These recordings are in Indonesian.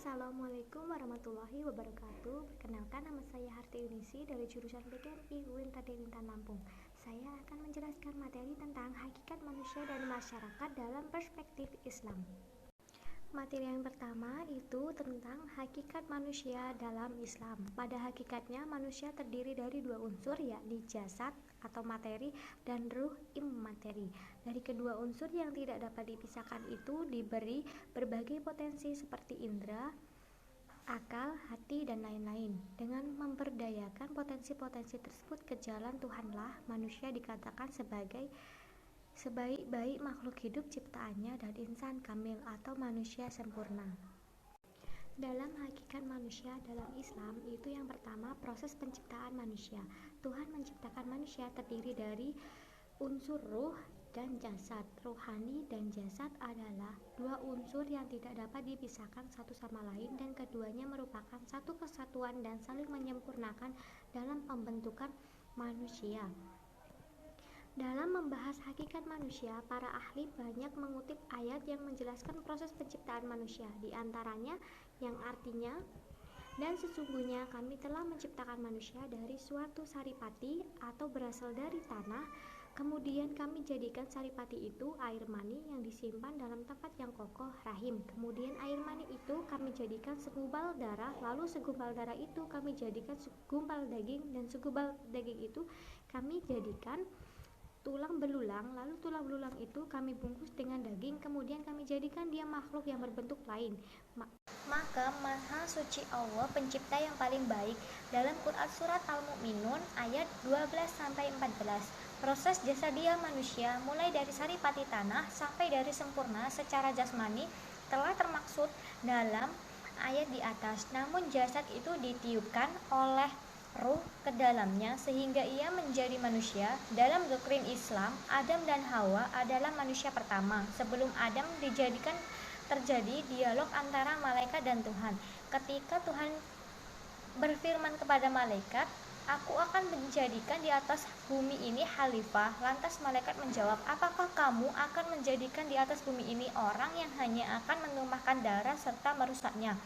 Assalamualaikum warahmatullahi wabarakatuh. Perkenalkan, nama saya Harti Yunisi dari jurusan PKMI UIN Raden Intan Lampung. Saya akan menjelaskan materi tentang hakikat manusia dan masyarakat dalam perspektif Islam. Materi yang pertama itu tentang hakikat manusia dalam Islam. Pada hakikatnya manusia terdiri dari dua unsur, yakni jasad atau materi dan ruh imateri. Dari kedua unsur yang tidak dapat dipisahkan itu diberi berbagai potensi seperti indera, akal, hati, dan lain-lain. Dengan memberdayakan potensi-potensi tersebut ke jalan Tuhanlah manusia dikatakan sebagai sebaik-baik makhluk hidup ciptaannya dan insan kamil atau manusia sempurna. Dalam hakikat manusia dalam Islam itu yang pertama proses penciptaan manusia. Tuhan menciptakan manusia terdiri dari unsur ruh dan jasad. Rohani dan jasad adalah dua unsur yang tidak dapat dipisahkan satu sama lain dan keduanya merupakan satu kesatuan dan saling menyempurnakan dalam pembentukan manusia. Dalam membahas hakikat manusia, para ahli banyak mengutip ayat yang menjelaskan proses penciptaan manusia, di antaranya yang artinya, dan sesungguhnya kami telah menciptakan manusia dari suatu saripati atau berasal dari tanah, kemudian kami jadikan saripati itu air mani yang disimpan dalam tempat yang kokoh, rahim. Kemudian air mani itu kami jadikan segumpal darah, lalu segumpal darah itu kami jadikan segumpal daging, dan segumpal daging itu kami jadikan tulang belulang, lalu tulang belulang itu kami bungkus dengan daging, kemudian kami jadikan dia makhluk yang berbentuk lain. Maka Maha Suci Allah pencipta yang paling baik. Dalam Quran Surat Al-Mu'minun ayat 12-14, proses jasadiah manusia mulai dari saripati tanah sampai dari sempurna secara jasmani telah termaksud dalam ayat di atas. Namun jasad itu ditiupkan oleh ruh ke dalamnya sehingga ia menjadi manusia. Dalam doktrin Islam, Adam dan Hawa adalah manusia pertama. Sebelum Adam dijadikan terjadi dialog antara malaikat dan Tuhan. Ketika Tuhan berfirman kepada malaikat, "Aku akan menjadikan di atas bumi ini khalifah." Lantas malaikat menjawab, "Apakah kamu akan menjadikan di atas bumi ini orang yang hanya akan menumpahkan darah serta merusaknya?"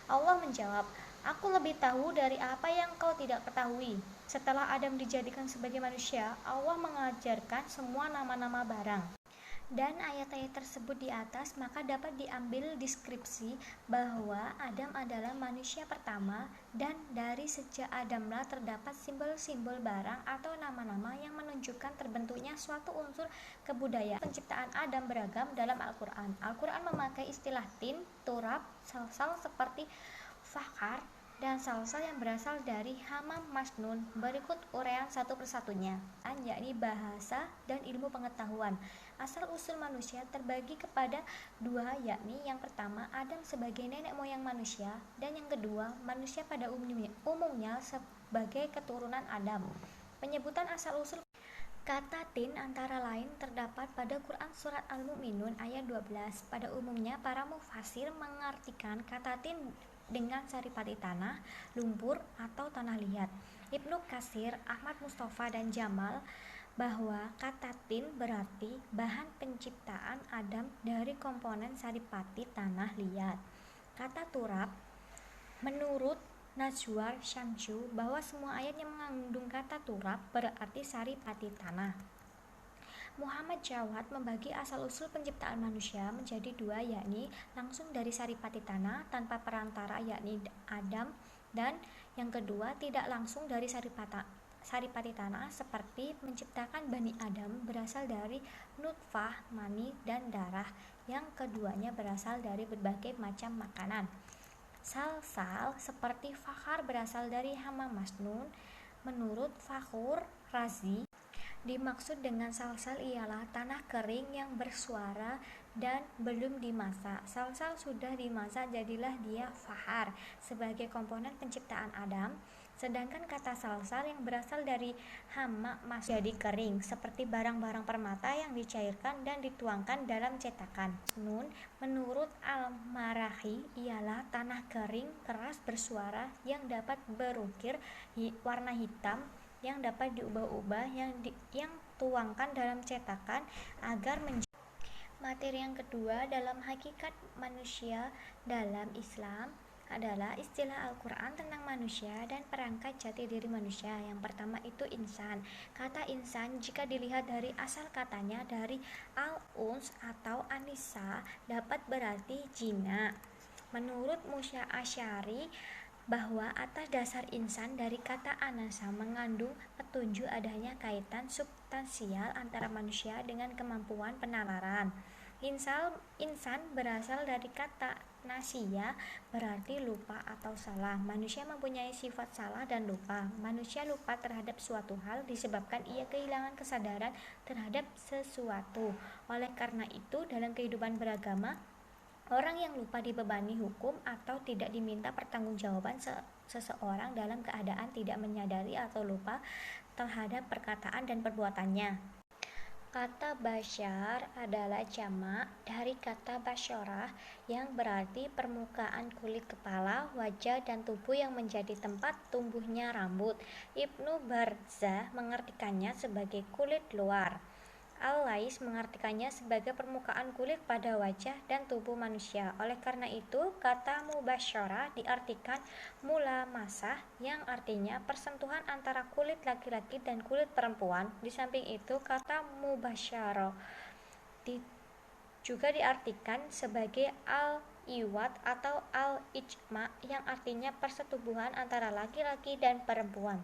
Allah menjawab, "Aku lebih tahu dari apa yang kau tidak ketahui." Setelah Adam dijadikan sebagai manusia, Allah mengajarkan semua nama-nama barang dan ayat-ayat tersebut di atas, maka dapat diambil deskripsi bahwa Adam adalah manusia pertama, dan dari sejak Adamlah terdapat simbol-simbol barang atau nama-nama yang menunjukkan terbentuknya suatu unsur kebudayaan. Penciptaan Adam beragam dalam Al-Quran. Al-Quran memakai istilah tin, turab, salsal seperti fakhar, dan salsal yang berasal dari hamam masnun. Berikut uraian satu persatunya, yakni bahasa dan ilmu pengetahuan. Asal-usul manusia terbagi kepada dua, yakni yang pertama Adam sebagai nenek moyang manusia, dan yang kedua manusia pada umumnya sebagai keturunan Adam. Penyebutan asal-usul kata tin antara lain terdapat pada Quran Surat Al-Mu'minun ayat 12. Pada umumnya para mufasir mengartikan kata tin dengan saripati tanah, lumpur, atau tanah liat. Ibnu Katsir, Ahmad Mustafa, dan Jamal bahwa kata tin berarti bahan penciptaan Adam dari komponen saripati tanah liat. Kata turab menurut Najwar Syamsu bahwa semua ayat yang mengandung kata turab berarti saripati tanah. Muhammad Jawad membagi asal-usul penciptaan manusia menjadi dua, yakni langsung dari saripati tanah tanpa perantara yakni Adam, dan yang kedua tidak langsung dari saripati tanah seperti menciptakan Bani Adam berasal dari nutfah, mani, dan darah. Yang keduanya berasal dari berbagai macam makanan. Salsal seperti fakhar berasal dari hamam masnun. Menurut Fakhrur Razi, dimaksud dengan salsal ialah tanah kering yang bersuara dan belum dimasak. Salsal sudah dimasak, jadilah dia fakhar sebagai komponen penciptaan Adam. Sedangkan kata salsal yang berasal dari hama jadi kering, seperti barang-barang permata yang dicairkan dan dituangkan dalam cetakan. Nun, menurut Al-Marahi, ialah tanah kering keras bersuara yang dapat berukir warna hitam, yang dapat diubah-ubah, yang tuangkan dalam cetakan agar menjadi Materi yang kedua dalam hakikat manusia dalam Islam adalah istilah Al-Quran tentang manusia dan perangkat jati diri manusia. Yang pertama itu insan. Kata insan jika dilihat dari asal katanya dari al-uns atau anisa dapat berarti jina. Menurut Musya Asy'ari bahwa atas dasar insan dari kata anasa mengandung petunjuk adanya kaitan substansial antara manusia dengan kemampuan penalaran. Insan berasal dari kata nasia, berarti lupa atau salah. Manusia mempunyai sifat salah dan lupa. Manusia lupa terhadap suatu hal disebabkan ia kehilangan kesadaran terhadap sesuatu. Oleh karena itu, dalam kehidupan beragama, orang yang lupa dibebani hukum atau tidak diminta pertanggungjawaban seseorang dalam keadaan tidak menyadari atau lupa terhadap perkataan dan perbuatannya. Kata basyar adalah jamak dari kata basyarah yang berarti permukaan kulit kepala, wajah, dan tubuh yang menjadi tempat tumbuhnya rambut. Ibnu Barzah mengartikannya sebagai kulit luar. Al-Lais mengartikannya sebagai permukaan kulit pada wajah dan tubuh manusia. Oleh karena itu, kata mubasyarah diartikan mula masah yang artinya persentuhan antara kulit laki-laki dan kulit perempuan. Di samping itu, kata mubasyarah juga diartikan sebagai al-iwat atau al-ijma yang artinya persetubuhan antara laki-laki dan perempuan.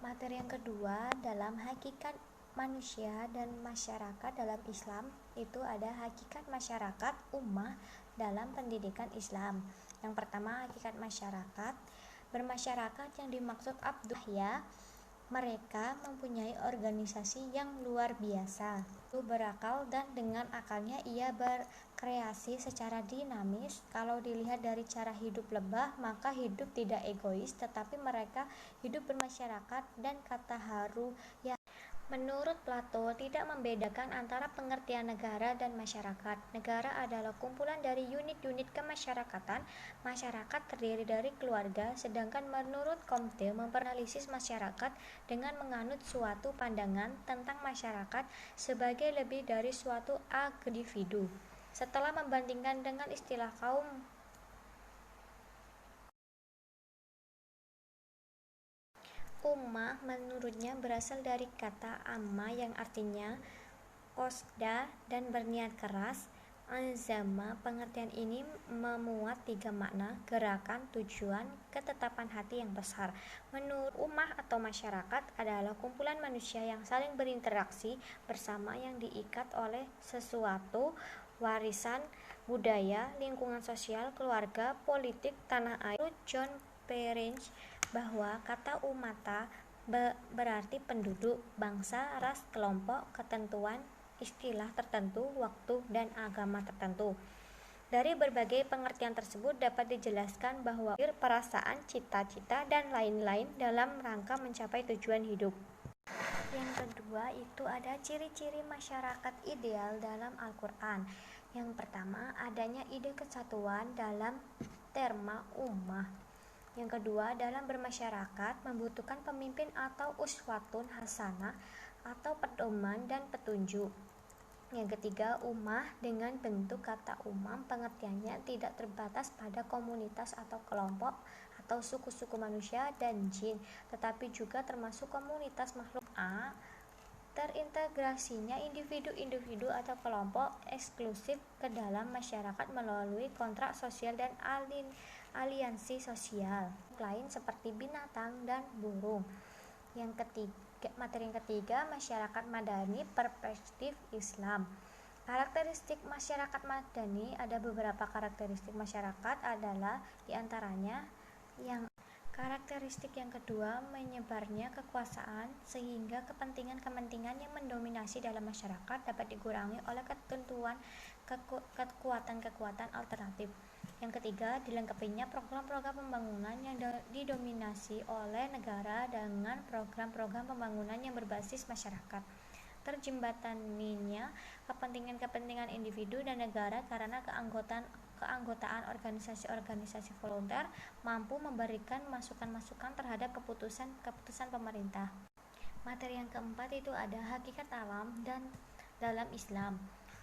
Materi yang kedua dalam hakikat manusia dan masyarakat dalam Islam itu ada hakikat masyarakat ummah dalam pendidikan Islam. Yang pertama hakikat masyarakat. Bermasyarakat yang dimaksud abdullah, mereka mempunyai organisasi yang luar biasa, berakal dan dengan akalnya ia berkreasi secara dinamis. Kalau dilihat dari cara hidup lebah, maka hidup tidak egois, tetapi mereka hidup bermasyarakat dan kata haru ya. Menurut Plato, tidak membedakan antara pengertian negara dan masyarakat. Negara adalah kumpulan dari unit-unit kemasyarakatan. Masyarakat terdiri dari keluarga, sedangkan menurut Comte memperanalisis masyarakat dengan menganut suatu pandangan tentang masyarakat sebagai lebih dari suatu individu. Setelah membandingkan dengan istilah kaum ummah, menurutnya berasal dari kata amma yang artinya qasda dan berniat keras. Azama, pengertian ini memuat tiga makna: gerakan, tujuan, ketetapan hati yang besar. Menurut ummah atau masyarakat adalah kumpulan manusia yang saling berinteraksi bersama yang diikat oleh sesuatu, warisan budaya, lingkungan sosial, keluarga, politik, tanah air. John Perrins bahwa kata umata berarti penduduk, bangsa, ras, kelompok, ketentuan, istilah tertentu, waktu, dan agama tertentu. Dari berbagai pengertian tersebut dapat dijelaskan bahwa perasaan, cita-cita, dan lain-lain dalam rangka mencapai tujuan hidup. Yang kedua itu ada ciri-ciri masyarakat ideal dalam Al-Quran. Yang pertama adanya ide kesatuan dalam terma ummah. Yang kedua, dalam bermasyarakat membutuhkan pemimpin atau uswatun hasanah atau pedoman dan petunjuk. Yang ketiga, ummah dengan bentuk kata umam pengertiannya tidak terbatas pada komunitas atau kelompok atau suku-suku manusia dan jin, tetapi juga termasuk komunitas makhluk A. Terintegrasinya individu-individu atau kelompok eksklusif ke dalam masyarakat melalui kontrak sosial dan aliansi sosial lain seperti binatang dan burung. Materi yang ketiga, masyarakat madani perspektif Islam. Karakteristik masyarakat madani, ada beberapa karakteristik masyarakat adalah diantaranya yang karakteristik yang kedua, menyebarnya kekuasaan sehingga kepentingan-kepentingan yang mendominasi dalam masyarakat dapat dikurangi oleh ketentuan kekuatan-kekuatan alternatif. Yang ketiga, dilengkapinya program-program pembangunan yang didominasi oleh negara dengan program-program pembangunan yang berbasis masyarakat. Terjembataninya kepentingan-kepentingan individu dan negara karena keanggotaan organisasi-organisasi volunteer mampu memberikan masukan-masukan terhadap keputusan pemerintah. Materi yang keempat itu ada hakikat alam dan dalam Islam.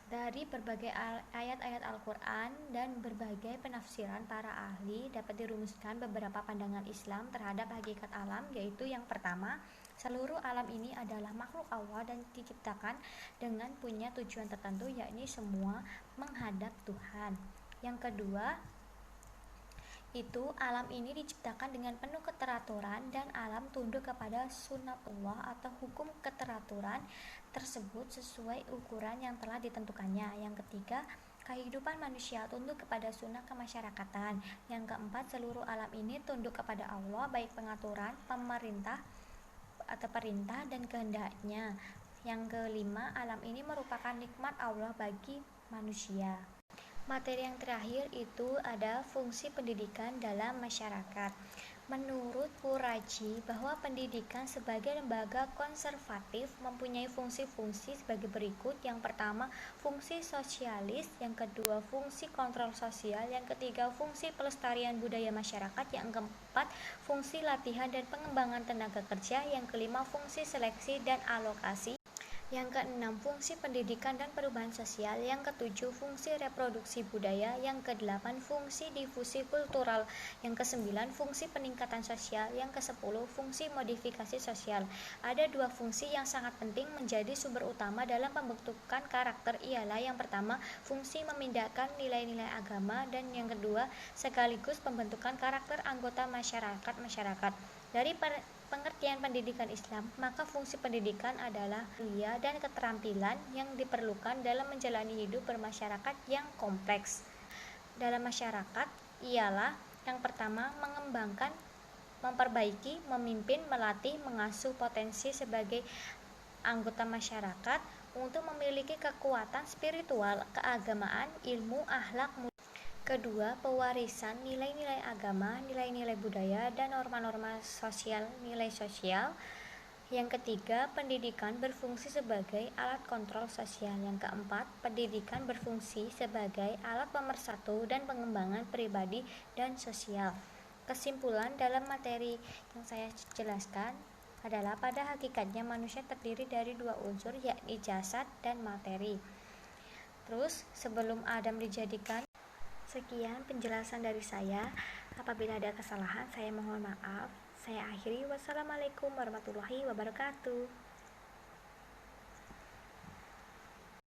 Dari berbagai ayat-ayat Al-Quran dan berbagai penafsiran para ahli dapat dirumuskan beberapa pandangan Islam terhadap hakikat alam, yaitu yang pertama, seluruh alam ini adalah makhluk Allah dan diciptakan dengan punya tujuan tertentu, yakni semua menghadap Tuhan. Yang kedua, itu alam ini diciptakan dengan penuh keteraturan dan alam tunduk kepada sunatullah atau hukum keteraturan tersebut sesuai ukuran yang telah ditentukannya. Yang ketiga, kehidupan manusia tunduk kepada sunnah kemasyarakatan. Yang keempat, seluruh alam ini tunduk kepada Allah, baik pengaturan, pemerintah atau perintah dan kehendaknya. Yang kelima, alam ini merupakan nikmat Allah bagi manusia. Materi yang terakhir itu ada fungsi pendidikan dalam masyarakat. Menurut Puraji, bahwa pendidikan sebagai lembaga konservatif mempunyai fungsi-fungsi sebagai berikut. Yang pertama, fungsi sosialis. Yang kedua, fungsi kontrol sosial. Yang ketiga, fungsi pelestarian budaya masyarakat. Yang keempat, fungsi latihan dan pengembangan tenaga kerja. Yang kelima, fungsi seleksi dan alokasi. Yang keenam, fungsi pendidikan dan perubahan sosial. Yang ketujuh, fungsi reproduksi budaya. Yang kedelapan, fungsi difusi kultural. Yang kesembilan, fungsi peningkatan sosial. Yang kesepuluh, fungsi modifikasi sosial. Ada dua fungsi yang sangat penting menjadi sumber utama dalam pembentukan karakter, ialah yang pertama, fungsi memindahkan nilai-nilai agama, dan yang kedua, sekaligus pembentukan karakter anggota masyarakat. Dari pengertian pendidikan Islam, maka fungsi pendidikan adalah mulia dan keterampilan yang diperlukan dalam menjalani hidup bermasyarakat yang kompleks. Dalam masyarakat ialah yang pertama, mengembangkan, memperbaiki, memimpin, melatih, mengasuh potensi sebagai anggota masyarakat untuk memiliki kekuatan spiritual, keagamaan, ilmu, akhlak. Kedua, pewarisan nilai-nilai agama, nilai-nilai budaya, dan norma-norma sosial, nilai sosial. Yang ketiga, pendidikan berfungsi sebagai alat kontrol sosial. Yang keempat, pendidikan berfungsi sebagai alat pemersatu dan pengembangan pribadi dan sosial. Kesimpulan dalam materi yang saya jelaskan adalah pada hakikatnya manusia terdiri dari dua unsur, yakni jasad dan materi. Terus, sebelum Adam dijadikan. Sekian penjelasan dari saya. Apabila ada kesalahan, saya mohon maaf. Saya akhiri. Wassalamualaikum warahmatullahi wabarakatuh.